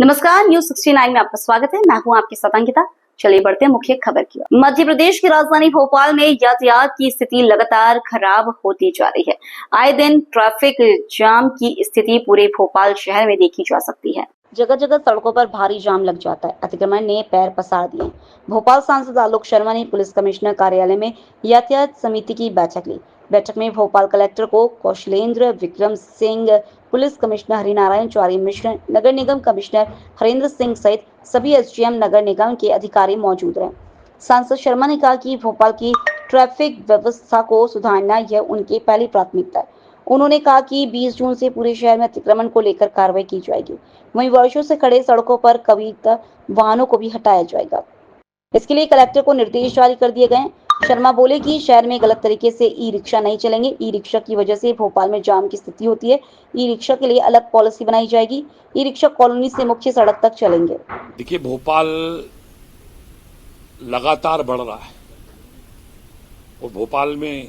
नमस्कार, न्यूज 69 में आपका स्वागत है। मैं हूं आपके साथ अंकिता। चलिए बढ़ते हैं मुख्य खबर की ओर। मध्य प्रदेश की राजधानी भोपाल में यातायात की स्थिति लगातार खराब होती जा रही है। आए दिन ट्रैफिक जाम की स्थिति पूरे भोपाल शहर में देखी जा सकती है। जगह जगह सड़कों पर भारी जाम लग जाता है। अतिक्रमण ने पैर पसार दिए। भोपाल सांसद आलोक शर्मा ने पुलिस कमिश्नर कार्यालय में यातायात समिति की बैठक ली। बैठक में भोपाल कलेक्टर को कौशलेंद्र विक्रम सिंह, पुलिस कमिश्नर हरिनारायण चौरी मिश्र, नगर निगम कमिश्नर हरेंद्र सिंह सहित सभी एसडीएम नगर निगम के अधिकारी मौजूद रहे। सांसद शर्मा ने कहा कि भोपाल की ट्रैफिक व्यवस्था को सुधारना यह उनकी पहली प्राथमिकता है। उन्होंने कहा कि 20 जून से पूरे शहर में अतिक्रमण को लेकर कार्रवाई की जाएगी। वहीं वर्षों से खड़े सड़कों पर कभी वाहनों को भी हटाया जाएगा। इसके लिए कलेक्टर को निर्देश जारी कर दिए गए। शर्मा बोले कि शहर में गलत तरीके से ई रिक्शा नहीं चलेंगे। ई रिक्शा की वजह से भोपाल में जाम की स्थिति होती है। ई रिक्शा के लिए अलग पॉलिसी बनाई जाएगी। ई रिक्शा कॉलोनी से मुख्य सड़क तक चलेंगे। देखिए, भोपाल लगातार बढ़ रहा है और भोपाल में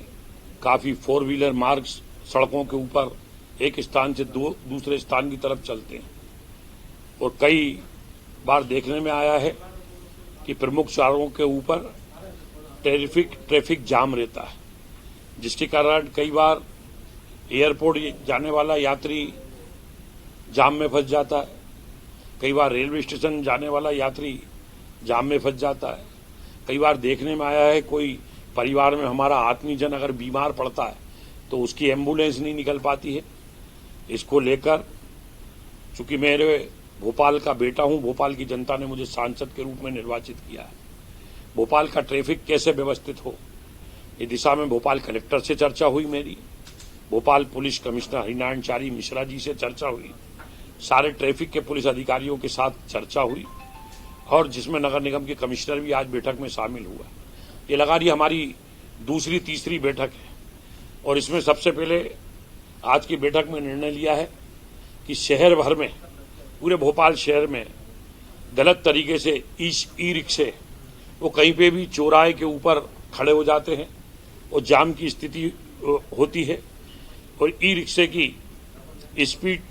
काफी 4 व्हीलर मार्ग सड़कों के ऊपर एक स्थान से दूसरे स्थान की तरफ चलते हैं और कई बार देखने में आया है कि प्रमुख सड़कों के ऊपर ट्रैफिक जाम रहता है, जिसके कारण कई बार एयरपोर्ट जाने वाला यात्री जाम में फंस जाता है। कई बार रेलवे स्टेशन जाने वाला यात्री जाम में फंस जाता है। कई बार देखने में आया है कोई परिवार में हमारा आत्मीजन अगर बीमार पड़ता है तो उसकी एम्बुलेंस नहीं निकल पाती है। इसको लेकर चूंकि मेरे भोपाल का बेटा हूं, भोपाल की जनता ने मुझे सांसद के रूप में निर्वाचित किया है। भोपाल का ट्रैफिक कैसे व्यवस्थित हो, इस दिशा में भोपाल कलेक्टर से चर्चा हुई मेरी, भोपाल पुलिस कमिश्नर हरिनारायण चौरी मिश्रा जी से चर्चा हुई, सारे ट्रैफिक के पुलिस अधिकारियों के साथ चर्चा हुई और जिसमें नगर निगम के कमिश्नर भी आज बैठक में शामिल हुआ। ये लगा रही हमारी दूसरी तीसरी बैठक है और इसमें सबसे पहले आज की बैठक में निर्णय लिया है कि शहर भर में, पूरे भोपाल शहर में गलत तरीके से ई रिक्शे वो कहीं पे भी चौराहे के ऊपर खड़े हो जाते हैं और जाम की स्थिति होती है और ई रिक्शे की स्पीड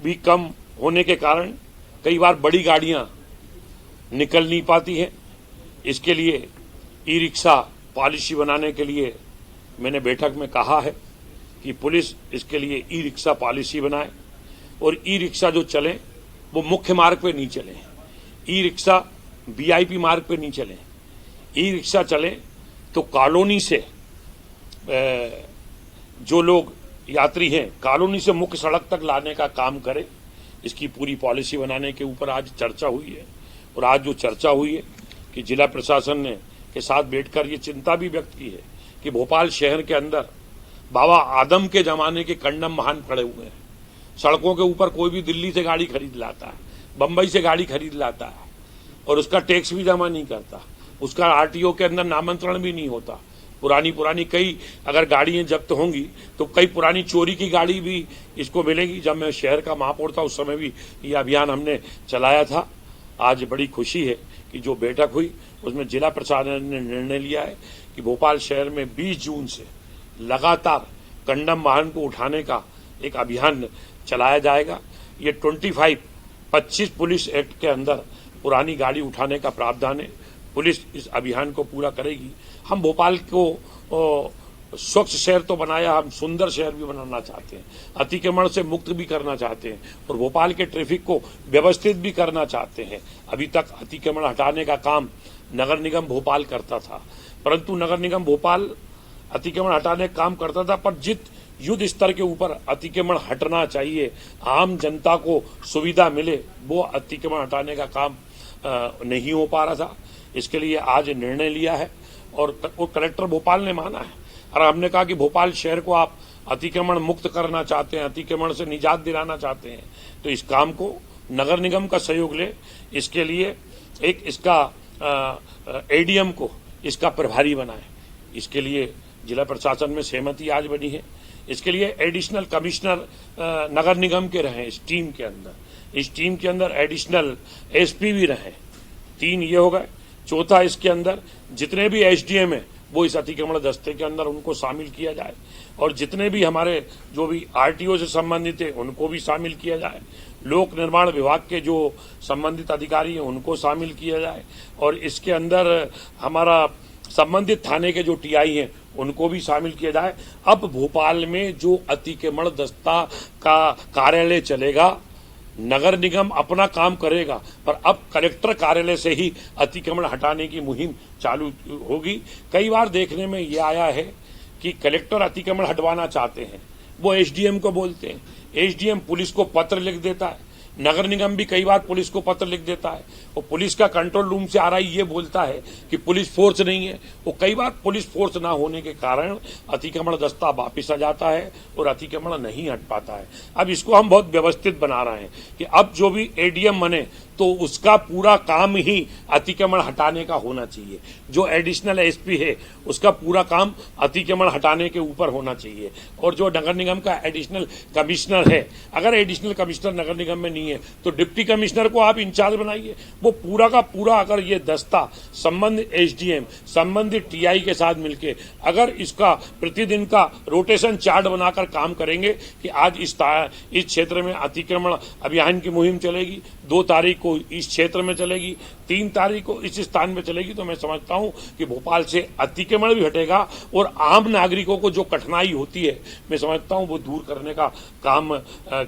भी कम होने के कारण कई बार बड़ी गाड़ियां निकल नहीं पाती हैं। इसके लिए ई रिक्शा पॉलिसी बनाने के लिए मैंने बैठक में कहा है कि पुलिस इसके लिए ई रिक्शा पॉलिसी बनाए और ई रिक्शा जो चले वो मुख्य मार्ग पे नहीं चले, ई रिक्शा वीआईपी मार्ग पे नहीं चले। ई रिक्शा चले तो कॉलोनी से जो लोग यात्री हैं कॉलोनी से मुख्य सड़क तक लाने का काम करे। इसकी पूरी पॉलिसी बनाने के ऊपर आज चर्चा हुई है और आज जो चर्चा हुई है कि जिला प्रशासन ने के साथ बैठकर ये चिंता भी व्यक्त की है कि भोपाल शहर के अंदर बाबा आदम के जमाने के कंडम वाहन खड़े हुए हैं। सड़कों के ऊपर कोई भी दिल्ली से गाड़ी खरीद लाता है, बंबई से गाड़ी खरीद लाता है और उसका टैक्स भी जमा नहीं करता, उसका आरटीओ के अंदर नामांतरण भी नहीं होता। पुरानी कई अगर गाड़ियां जब्त होंगी तो कई पुरानी चोरी की गाड़ी भी इसको मिलेगी। जब मैं शहर का महापौर था उस समय भी ये अभियान हमने चलाया था। आज बड़ी खुशी है कि जो बैठक हुई उसमें जिला प्रशासन ने निर्णय लिया है कि भोपाल शहर में 20 जून से लगातार कंडम वाहन को उठाने का एक अभियान चलाया जाएगा। ये 25 पुलिस एक्ट के अंदर पुरानी गाड़ी उठाने का प्रावधान है। पुलिस इस अभियान को पूरा करेगी। हम भोपाल को स्वच्छ शहर तो बनाया, हम सुंदर शहर भी बनाना चाहते हैं, अतिक्रमण से मुक्त भी करना चाहते हैं और भोपाल के ट्रैफिक को व्यवस्थित भी करना चाहते हैं। अभी तक अतिक्रमण हटाने का काम नगर निगम भोपाल करता था, परंतु नगर निगम भोपाल अतिक्रमण हटाने का काम करता था, पर जित युद्ध स्तर के ऊपर अतिक्रमण हटना चाहिए, आम जनता को सुविधा मिले, वो अतिक्रमण हटाने का काम नहीं हो पा रहा था। इसके लिए आज निर्णय लिया है और कलेक्टर भोपाल ने माना है और हमने कहा कि भोपाल शहर को आप अतिक्रमण मुक्त करना चाहते हैं, अतिक्रमण से निजात दिलाना चाहते हैं, तो इस काम को नगर निगम का सहयोग ले। इसके लिए एक इसका एडीएम को इसका प्रभारी बनाए। इसके लिए जिला प्रशासन में सहमति आज बनी है। इसके लिए एडिशनल कमिश्नर नगर निगम के रहे इस टीम के अंदर। इस टीम के अंदर एडिशनल एसपी भी रहे। 3 ये हो गए। चौथा, इसके अंदर जितने भी एसडीएम है वो इस अतिक्रमण दस्ते के अंदर उनको शामिल किया जाए और जितने भी हमारे जो भी आरटीओ से संबंधित है उनको भी शामिल किया जाए। लोक निर्माण विभाग के जो संबंधित अधिकारी हैं उनको शामिल किया जाए और इसके अंदर हमारा संबंधित थाने के जो टीआई हैं उनको भी शामिल किया जाए। अब भोपाल में जो अतिक्रमण दस्ता का कार्यालय चलेगा, नगर निगम अपना काम करेगा, पर अब कलेक्टर कार्यालय से ही अतिक्रमण हटाने की मुहिम चालू होगी। कई बार देखने में ये आया है कि कलेक्टर अतिक्रमण हटवाना चाहते हैं, वो एसडीएम को बोलते हैं, एसडीएम पुलिस को पत्र लिख देता है, नगर निगम भी कई बार पुलिस को पत्र लिख देता है और पुलिस का कंट्रोल रूम से आ रहा ये बोलता है कि पुलिस फोर्स नहीं है। वो कई बार पुलिस फोर्स ना होने के कारण अतिक्रमण दस्ता वापिस आ जाता है और अतिक्रमण नहीं हट पाता है। अब इसको हम बहुत व्यवस्थित बना रहे हैं कि अब जो भी एडीएम बने तो उसका पूरा काम ही अतिक्रमण हटाने का होना चाहिए। जो एडिशनल एसपी है उसका पूरा काम अतिक्रमण हटाने के ऊपर होना चाहिए और जो नगर निगम का एडिशनल कमिश्नर है, अगर एडिशनल कमिश्नर नगर निगम में नहीं है तो डिप्टी कमिश्नर को आप इंचार्ज बनाइए। वो पूरा का पूरा अगर ये दस्ता संबंधित एसडीएम संबंधित टीआई के साथ मिलके अगर इसका प्रतिदिन का रोटेशन चार्ट बनाकर काम करेंगे कि आज इस क्षेत्र में अतिक्रमण अभियान की मुहिम चलेगी, 2 तारीख को इस क्षेत्र में चलेगी, 3 तारीख को इस स्थान में चलेगी, तो मैं समझता हूं कि भोपाल से अतिक्रमण भी हटेगा और आम नागरिकों को जो कठिनाई होती है मैं समझता हूं वो दूर करने का काम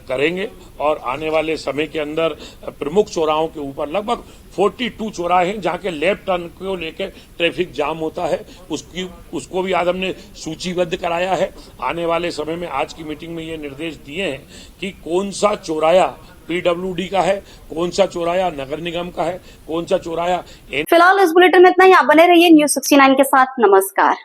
करेंगे। और आने वाले समय के अंदर प्रमुख चौराहों के ऊपर लगभग 42 चौराहे हैं जहां के लेफ्ट टर्न को लेकर ट्रैफिक जाम होता है, उसको भी आज हमने सूचीबद्ध कराया है। आने वाले समय में आज की मीटिंग में ये निर्देश दिए हैं कि कौन सा चौराया पीडब्ल्यूडी का है, कौन सा चौराया नगर निगम का है, कौन सा चौराया। फिलहाल इस बुलेटिन में इतना ही। आप बने रहिए News 69 के साथ। नमस्कार।